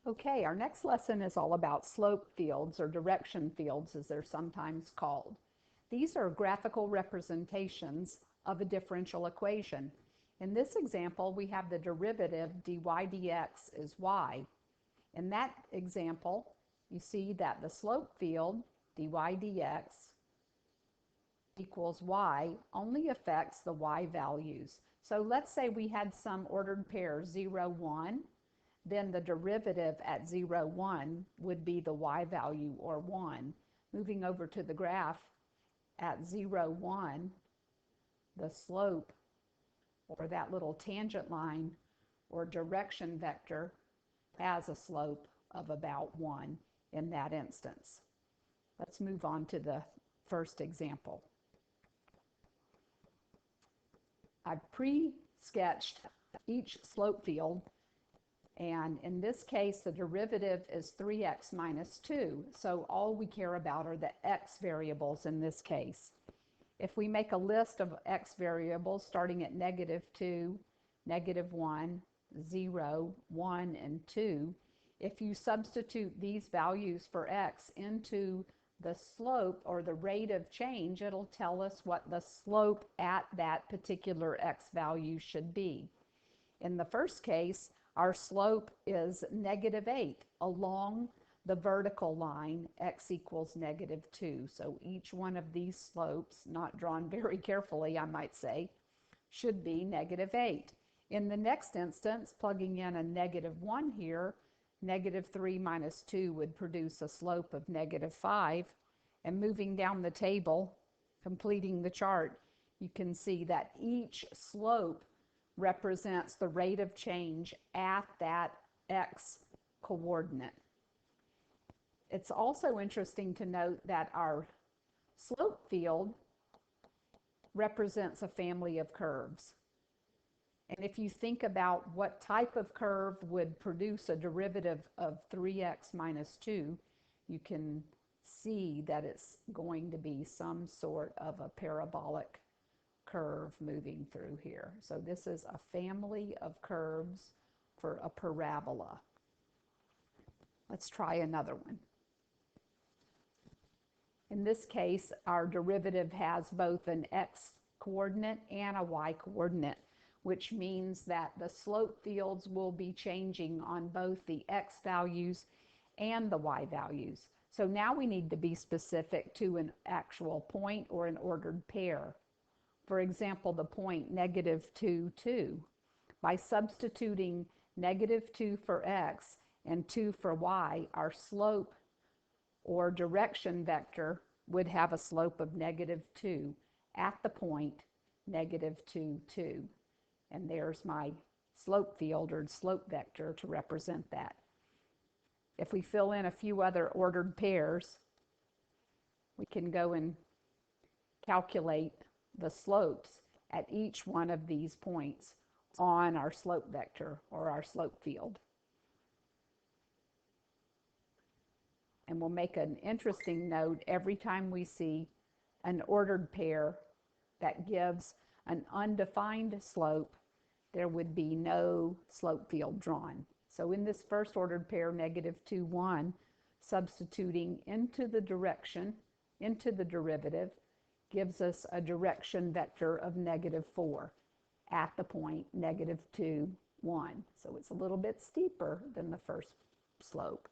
Okay, our next lesson is all about slope fields or direction fields as they're sometimes called. These are graphical representations of a differential equation. In this example, we have the derivative dy dx is y. In that example, you see that the slope field dy dx equals y only affects the y values. So let's say we had some ordered pair 0, 1. Then the derivative at 0, 1 would be the y value, or 1. Moving over to the graph, at 0, 1, the slope, or that little tangent line or direction vector, has a slope of about 1 in that instance. Let's move on to the first example. I've pre-sketched each slope field, and in this case the derivative is 3x minus 2, so all we care about are the x variables in this case. If we make a list of x variables starting at -2, -1, 0, 1, and 2, if you substitute these values for x into the slope or the rate of change, it'll tell us what the slope at that particular x value should be. In the first case, our slope is -8 along the vertical line, x equals -2. So each one of these slopes, not drawn very carefully, I might say, should be -8. In the next instance, plugging in a -1 here, -3 minus 2 would produce a slope of -5. And moving down the table, completing the chart, you can see that each slope represents the rate of change at that x coordinate. It's also interesting to note that our slope field represents a family of curves. And if you think about what type of curve would produce a derivative of 3x minus 2, you can see that it's going to be some sort of a parabolic curve moving through here. So this is a family of curves for a parabola. Let's try another one. In this case, our derivative has both an x coordinate and a y coordinate, which means that the slope fields will be changing on both the x values and the y values. So now we need to be specific to an actual point or an ordered pair. For example, the point -2, 2. By substituting -2 for x and 2 for y, our slope or direction vector would have a slope of -2 at the point -2, 2. And there's my slope field or slope vector to represent that. If we fill in a few other ordered pairs, we can go and calculate the slopes at each one of these points on our slope vector or our slope field. And we'll make an interesting note every time we see an ordered pair that gives an undefined slope, there would be no slope field drawn. So in this first ordered pair, -2, 1, substituting into the derivative, gives us a direction vector of -4 at the point -2, 1. So it's a little bit steeper than the first slope.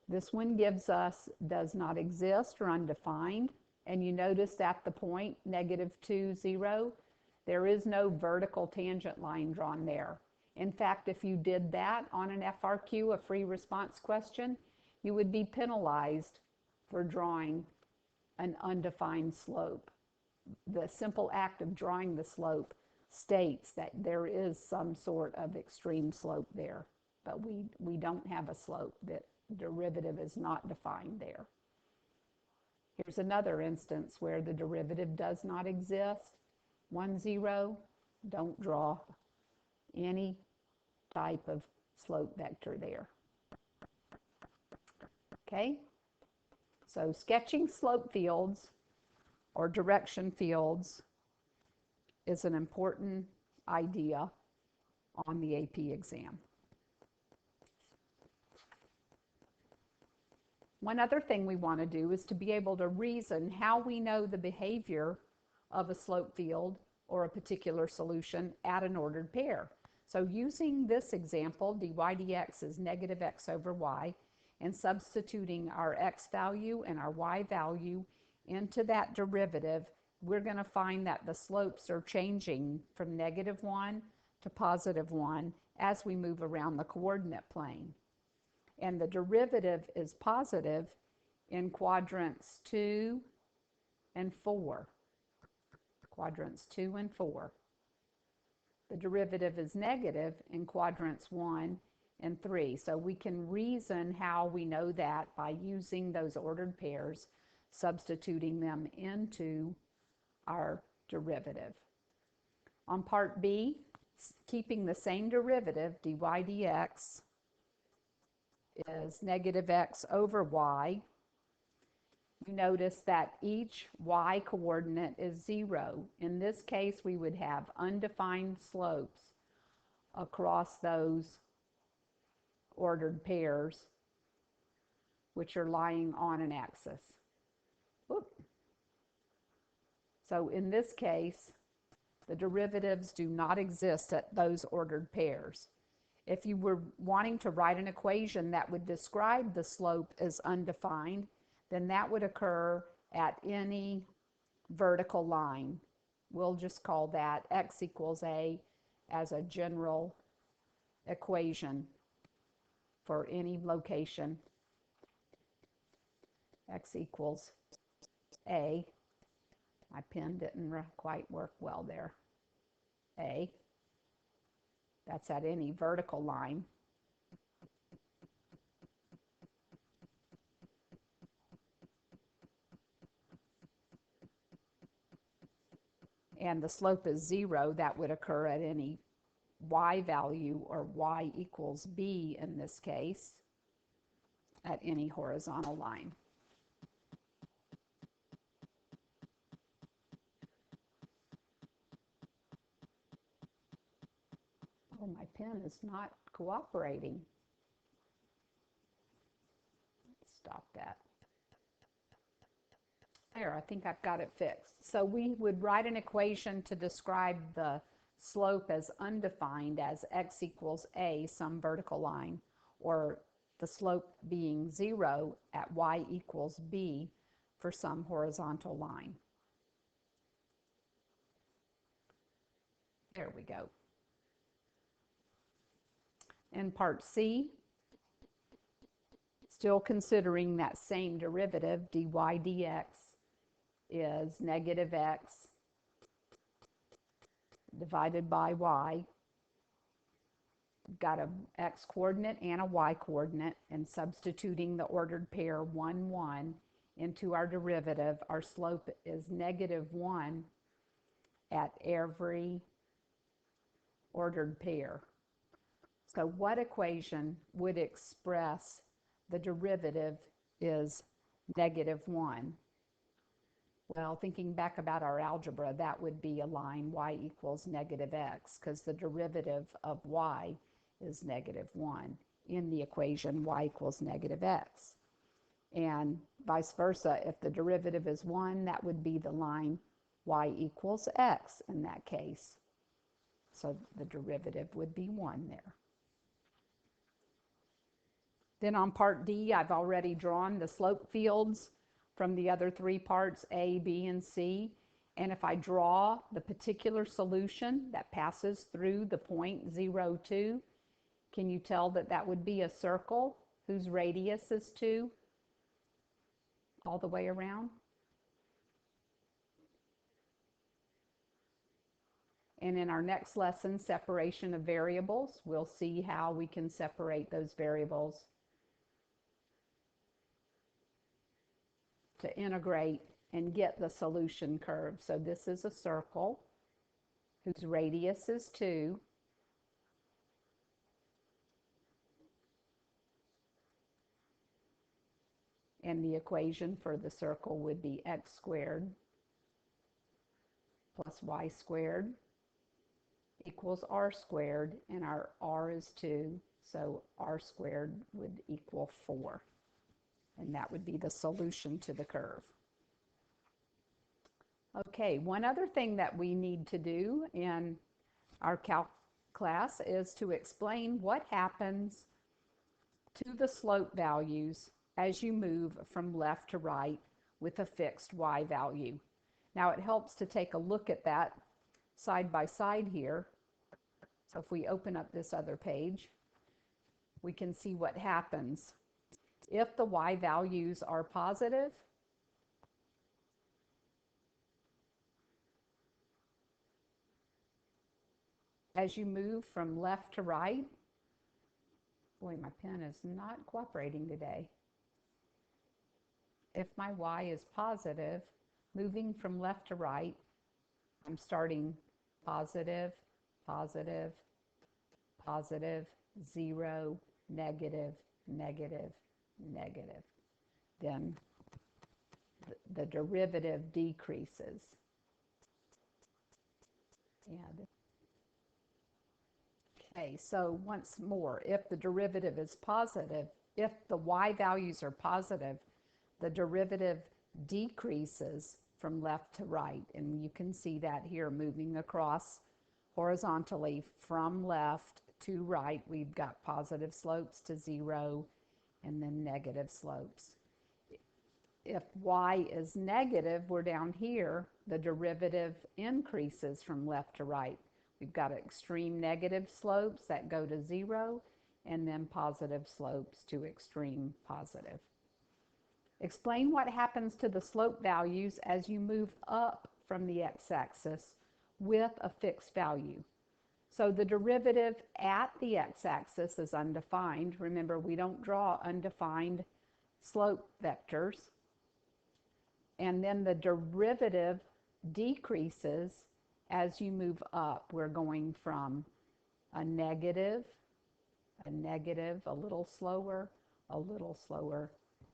This one gives us does not exist or undefined. And you notice at the point -2, 0, there is no vertical tangent line drawn there. In fact, if you did that on an FRQ, a free response question, you would be penalized for drawing an undefined slope. The simple act of drawing the slope states that there is some sort of extreme slope there, but we don't have a slope. The derivative is not defined there. Here's another instance where the derivative does not exist. 1, 0, don't draw any type of slope vector there. Okay? So sketching slope fields or direction fields is an important idea on the AP exam. One other thing we want to do is to be able to reason how we know the behavior of a slope field or a particular solution at an ordered pair. So using this example, dy dx is negative x over y, and substituting our x value and our y value into that derivative, we're going to find that the slopes are changing from -1 to +1 as we move around the coordinate plane. And the derivative is positive in quadrants 2 and 4. Quadrants 2 and 4. The derivative is negative in quadrants 1 and 3. So we can reason how we know that by using those ordered pairs, substituting them into our derivative. On part B, keeping the same derivative, dy dx is negative x over y. You notice that each y coordinate is 0. In this case, we would have undefined slopes across those ordered pairs, which are lying on an axis. Whoop. So in this case, the derivatives do not exist at those ordered pairs. If you were wanting to write an equation that would describe the slope as undefined, then that would occur at any vertical line. We'll just call that x equals a as a general equation for any location. X equals a. My pen didn't quite work well there. A. That's at any vertical line. And the slope is 0. That would occur at any y value, or y equals b in this case, at any horizontal line. Oh, my pen is not cooperating. Let's stop that. There, I think I've got it fixed. So we would write an equation to describe the slope as undefined as x equals a, some vertical line, or the slope being 0 at y equals b for some horizontal line. There we go. In part C, still considering that same derivative, dy dx is negative x divided by y. We've got an x coordinate and a y coordinate, and substituting the ordered pair 1, 1 into our derivative, our slope is -1 at every ordered pair. So what equation would express the derivative is -1? Well, thinking back about our algebra, that would be a line y equals -x, because the derivative of y is -1 in the equation y equals -x. And vice versa, if the derivative is 1, that would be the line y equals x in that case. So the derivative would be 1 there. Then on part D, I've already drawn the slope fields from the other 3 parts, A, B, and C. And if I draw the particular solution that passes through the point 0, 2, can you tell that that would be a circle whose radius is 2 all the way around? And in our next lesson, separation of variables, we'll see how we can separate those variables to integrate and get the solution curve. So this is a circle whose radius is 2. And the equation for the circle would be x squared plus y squared equals r squared, and our r is 2, so r squared would equal 4. and that would be the solution to the curve. Okay, one other thing that we need to do in our calc class is to explain what happens to the slope values as you move from left to right with a fixed y value. Now it helps to take a look at that side by side here. So if we open up this other page, we can see what happens. If the y values are positive, as you move from left to right, boy, my pen is not cooperating today. If my y is positive, moving from left to right, I'm starting positive, positive, positive, 0, negative, negative, negative. Then the derivative decreases. Okay, so once more, if the derivative is positive, if the y values are positive, the derivative decreases from left to right. And you can see that here moving across horizontally from left to right. We've got positive slopes to 0 and then negative slopes. If y is negative, we're down here, the derivative increases from left to right. We've got extreme negative slopes that go to 0 and then positive slopes to extreme positive. Explain what happens to the slope values as you move up from the x-axis with a fixed value. So the derivative at the x-axis is undefined. Remember, we don't draw undefined slope vectors. And then the derivative decreases as you move up. We're going from a negative, a little slower,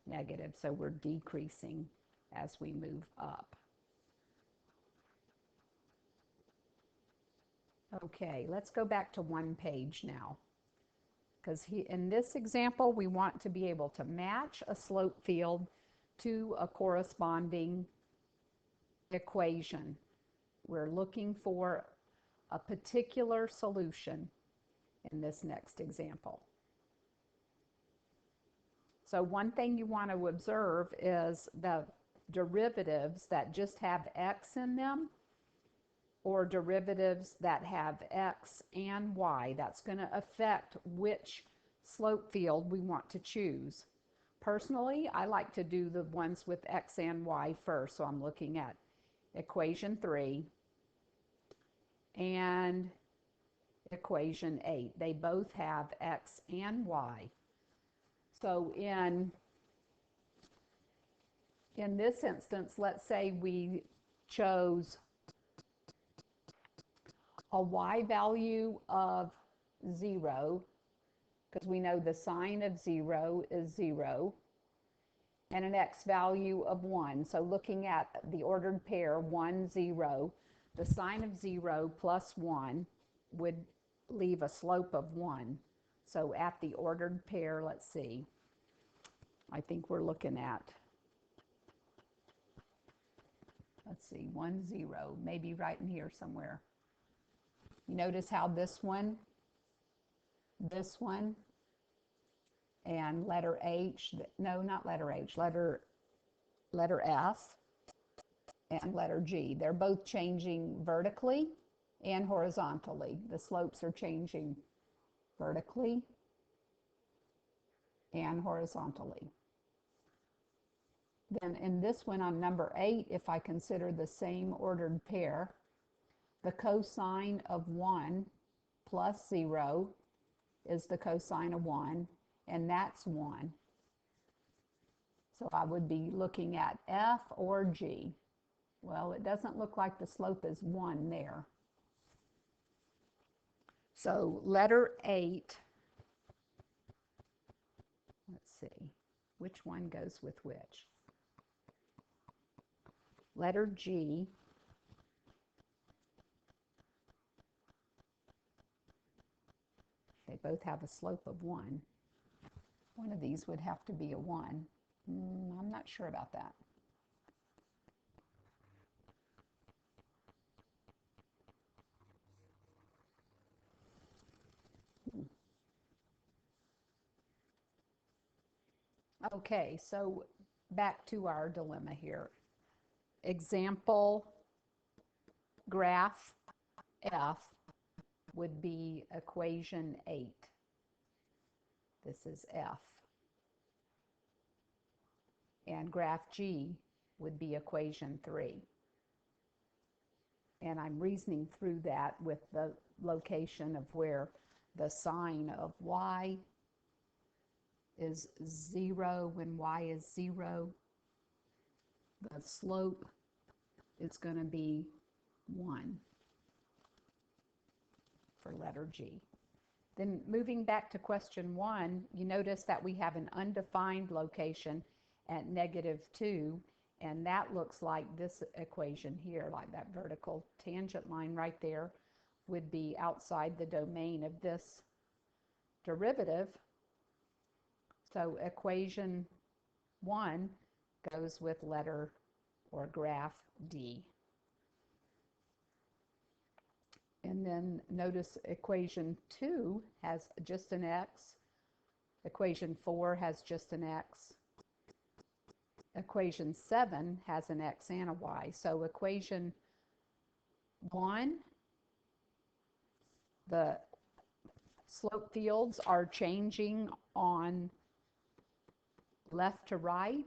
negative. So we're decreasing as we move up. Okay, let's go back to one page now. Because in this example, we want to be able to match a slope field to a corresponding equation. We're looking for a particular solution in this next example. So one thing you want to observe is the derivatives that just have x in them, or derivatives that have x and y. That's going to affect which slope field we want to choose. Personally, I like to do the ones with x and y first. So I'm looking at equation 3 and equation 8. They both have x and y. So in this instance, let's say we chose a y value of 0, because we know the sign of 0 is 0, and an x value of 1. So looking at the ordered pair 1, 0, the sign of 0 plus 1 would leave a slope of 1. So at the ordered pair, let's see, I think we're looking at, let's see, 1, 0, maybe right in here somewhere. You notice how this one, and letter H, no, not letter H, letter F and letter G, they're both changing vertically and horizontally. The slopes are changing vertically and horizontally. Then in this one on number 8, if I consider the same ordered pair, the cosine of 1 plus 0 is the cosine of 1, and that's 1. So I would be looking at F or G. Well, it doesn't look like the slope is 1 there. So letter 8, let's see, which one goes with which? Letter G, they both have a slope of 1. One of these would have to be a 1. I'm not sure about that. Okay, so back to our dilemma here. Example graph F would be equation 8. This is F. And graph G would be equation 3. And I'm reasoning through that with the location of where the sign of y is 0 when y is 0. The slope is going to be 1 for letter G. Then moving back to question 1, you notice that we have an undefined location at -2, and that looks like this equation here, like that vertical tangent line right there would be outside the domain of this derivative. So equation 1 goes with letter or graph D. And then notice equation 2 has just an x. Equation 4 has just an x. Equation 7 has an x and a y. So equation 1, the slope fields are changing on left to right.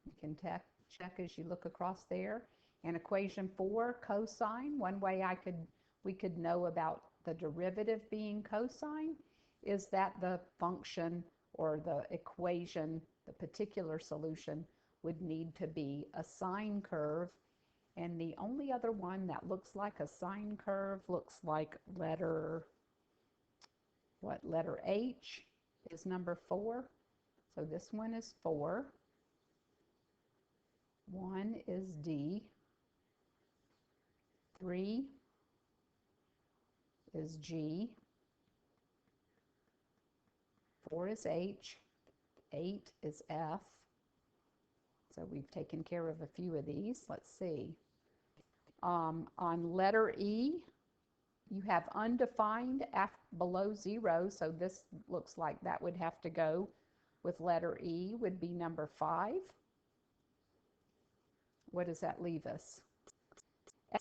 You can check as you look across there. And equation 4, cosine, one way we could know about the derivative being cosine is that the function or the equation, the particular solution, would need to be a sine curve. And the only other one that looks like a sine curve looks like letter H is number 4. So this one is 4. 1 is D. 3 is G. 4 is H. 8 is F. So we've taken care of a few of these. Let's see. On letter E, you have undefined below 0, so this looks like that would have to go with letter E, would be number 5. What does that leave us?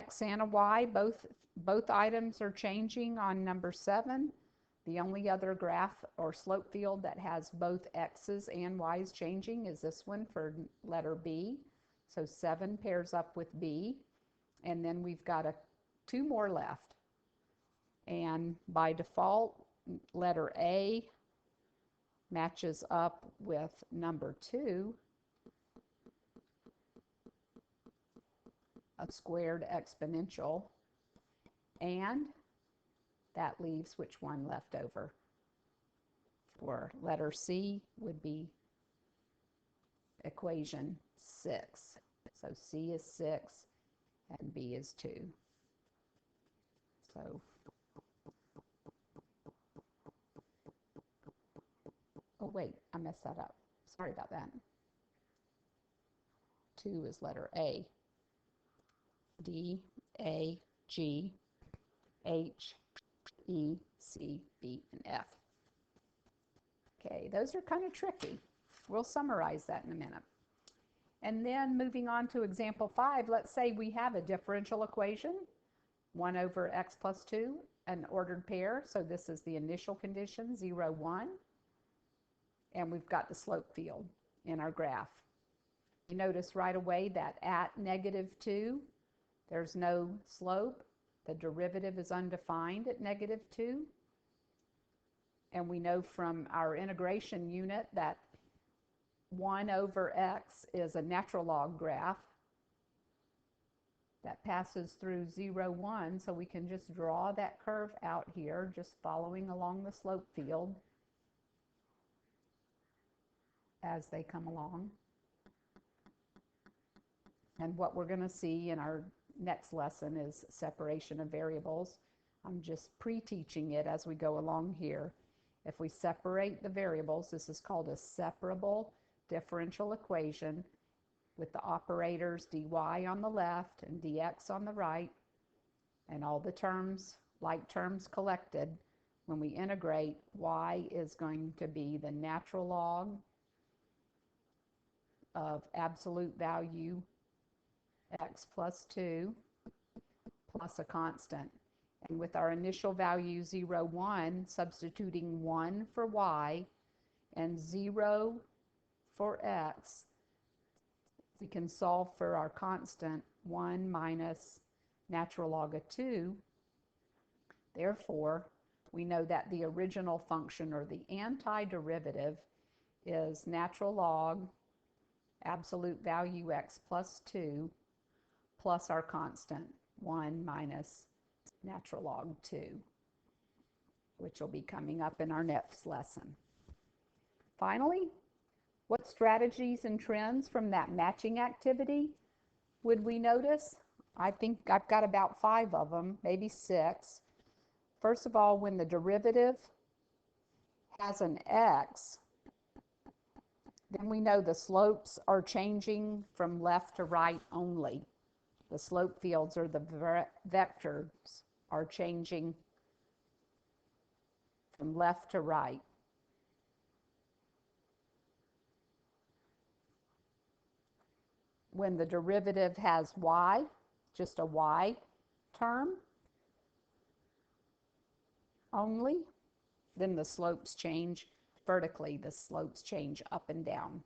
X and a Y, both items are changing on number 7. The only other graph or slope field that has both X's and Y's changing is this one for letter B. So 7 pairs up with B. And then we've got 2 more left. And by default, letter A matches up with number 2, a squared exponential, and that leaves which one left over? For letter C would be equation 6. So C is 6 and B is 2. So oh wait, I messed that up. Sorry about that. 2 is letter A. D, A, G, H, E, C, B, and F. Okay, those are kind of tricky. We'll summarize that in a minute. And then moving on to example 5, let's say we have a differential equation, 1 over x plus 2, an ordered pair. So this is the initial condition, 0, 1. And we've got the slope field in our graph. You notice right away that at -2, there's no slope. The derivative is undefined at -2. And we know from our integration unit that 1 over x is a natural log graph that passes through 0, 1. So we can just draw that curve out here, just following along the slope field as they come along. And what we're going to see in our next lesson is separation of variables. I'm just pre-teaching it as we go along here. If we separate the variables, this is called a separable differential equation with the operators dy on the left and dx on the right, and all the terms, like terms collected. When we integrate, y is going to be the natural log of absolute value x plus 2 plus a constant. And with our initial value 0, 1, substituting 1 for y and 0 for x, we can solve for our constant 1 minus natural log of 2. Therefore, we know that the original function, or the antiderivative, is natural log absolute value x plus 2 plus our constant 1 minus natural log 2, which will be coming up in our next lesson. Finally, what strategies and trends from that matching activity would we notice? I think I've got about 5 of them, maybe 6. First of all, when the derivative has an x, then we know the slopes are changing from left to right only. The slope fields, or the vectors, are changing from left to right. When the derivative has y, just a y term only, then the slopes change vertically. The slopes change up and down.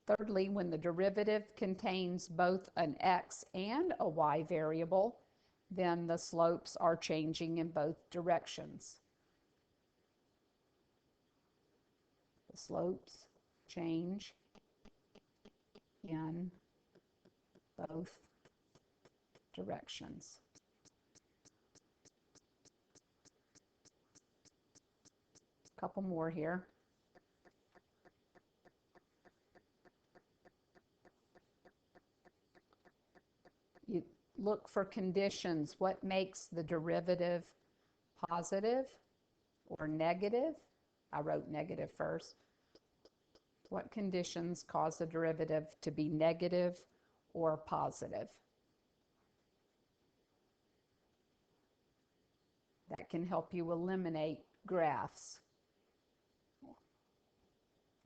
Thirdly, when the derivative contains both an x and a y variable, then the slopes are changing in both directions. The slopes change in both directions. A couple more here. You look for conditions. What makes the derivative positive or negative? I wrote negative first. What conditions cause the derivative to be negative or positive? That can help you eliminate graphs.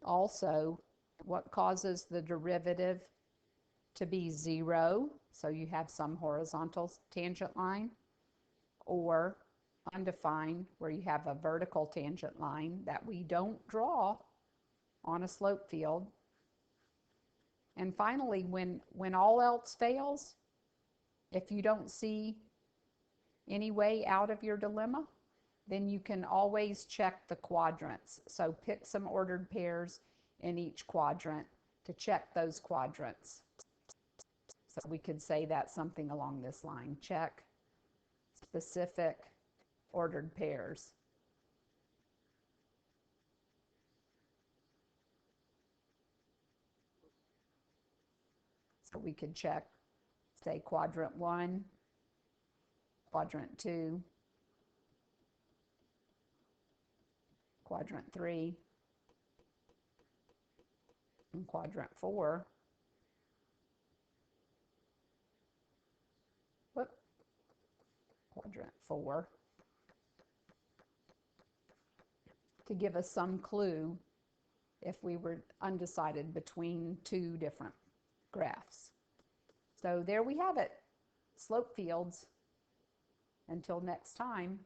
Also, what causes the derivative to be 0? So you have some horizontal tangent line, or undefined, where you have a vertical tangent line that we don't draw on a slope field. And finally, when all else fails, if you don't see any way out of your dilemma, then you can always check the quadrants. So pick some ordered pairs in each quadrant to check those quadrants. So we could say that something along this line: check specific ordered pairs. So we could check, say, quadrant 1, quadrant 2, quadrant 3, and quadrant 4. Quadrant 4, to give us some clue if we were undecided between 2 different graphs. So there we have it, slope fields. Until next time.